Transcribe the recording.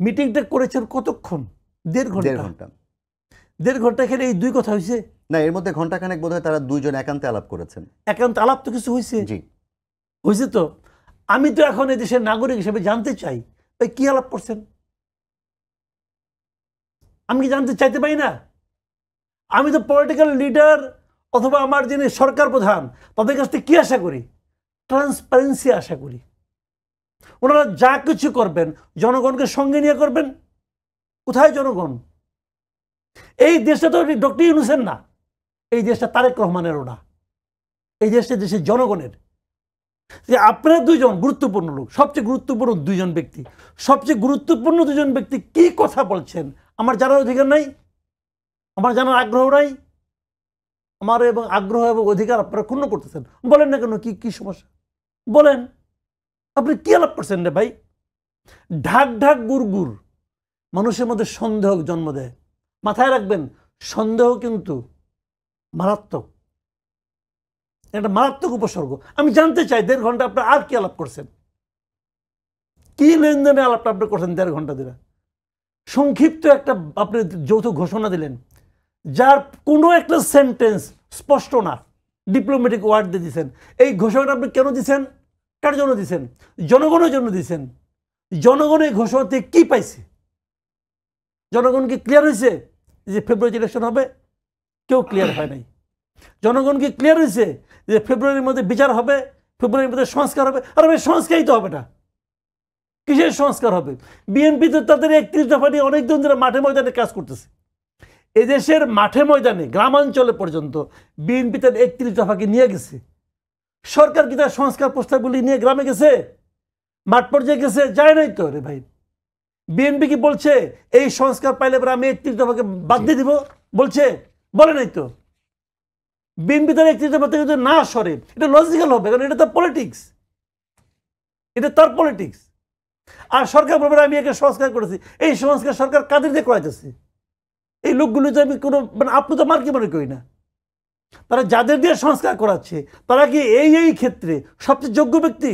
মিটিংটা করেছেন কতক্ষণ? 1.5 ঘন্টা। 1.5 ঘন্টা খেলে এই দুই কথা হয়েছে না, এর মধ্যে ঘন্টাখানেক বোধহয় তারা দুইজন একান্তে আলাপ করেছেন। একান্ত আলাপ তো কিছু হয়েছে? জি হয়েছে। তো আমি তো এখন এই দেশের নাগরিক হিসেবে জানতে চাই ভাই কি আলাপ করছেন। আমি কি জানতে চাইতে পারি না? আমি তো পলিটিক্যাল লিডার অথবা আমার যিনি সরকার প্রধান তাদের কাছ থেকে কি আশা করি? ট্রান্সপারেন্সি আশা করি। ওনারা যা কিছু করবেন জনগণকে সঙ্গে নিয়ে করবেন। কোথায় জনগণ? এই দেশটা তো ডক্টর ইউনূসের না, এই দেশটা তারেক রহমানেরও না, এই দেশটা দেশের জনগণের। যে আপনারা দুইজন গুরুত্বপূর্ণ লোক, সবচেয়ে গুরুত্বপূর্ণ দুইজন ব্যক্তি, সবচেয়ে গুরুত্বপূর্ণ দুজন ব্যক্তি কি কথা বলছেন আমার জানার অধিকার নাই? আমার জানার আগ্রহ নাই? আমার এবং আগ্রহ এবং অধিকার আপনারা ক্ষুণ্ণ করতেছেন। বলেন না কেন, কি কি সমস্যা বলেন? আপনি কি আলাপ করছেন রে ভাই? ঢাক ঢাক গুড় গুড় মানুষের মধ্যে সন্দেহ জন্ম দেয়। মাথায় রাখবেন, সন্দেহ কিন্তু মারাত্মক, একটা মারাত্মক উপসর্গ। আমি জানতে চাই 1.5 ঘন্টা আপনার আর কি আলাপ করছেন? কি লেনদেনে আলাপটা আপনি করছেন 1.5 ঘন্টা ধরে? সংক্ষিপ্ত একটা আপনি যৌথ ঘোষণা দিলেন যার কোনো একটা সেন্টেন্স স্পষ্ট না, ডিপ্লোম্যাটিক ওয়ার্ড দিয়ে দিচ্ছেন। এই ঘোষণাটা আপনি কেন দিচ্ছেন? কার জন্য দিচ্ছেন? জনগণের জন্য দিচ্ছেন। জনগণ এই ঘোষণাতে কি পাইছে? জনগণ কি ক্লিয়ার হয়েছে যে ফেব্রুয়ারি ইলেকশন হবে? কেউ ক্লিয়ার হয় নাই। জনগণ কি ক্লিয়ার হয়েছে যে ফেব্রুয়ারির মধ্যে বিচার হবে, ফেব্রুয়ারির মধ্যে সংস্কার হবে? আর ভাই সংস্কারই তো হবে না। কিসের সংস্কার হবে? বিএনপি তো তাদের 31 দফা নিয়ে অনেক দিন ধরে মাঠে ময়দানে কাজ করতেছে। এদেশের মাঠে ময়দানে গ্রামাঞ্চলে পর্যন্ত বিএনপি তার 31 দফাকে নিয়ে গেছে। সরকার কি তার সংস্কার প্রস্তাবগুলি নিয়ে গ্রামে গেছে, মাঠ পর্যায়ে গেছে? যায় নাই তো রে ভাই। বিএনপি কি বলছে এই সংস্কার পাইলে পরে আমি 31 দফাকে বাদ দিয়ে দিব? বলছে? বলে নাই তো। বিএনপি তার 31 দফা থেকে না সরে, এটা লজিক্যাল হবে, কারণ এটা তার পলিটিক্স, এটা তার পলিটিক্স। আর সরকার বলবে আমি একে সংস্কার করেছি। এই সংস্কার সরকার কাদের দিয়ে করাইতেছে? এই লোকগুলো তো আমি কোনো মানে আপনি তো মার্কি মনে করি না। তারা যাদের দিয়ে সংস্কার করাচ্ছে তারা কি এই ক্ষেত্রে সবচেয়ে যোগ্য ব্যক্তি?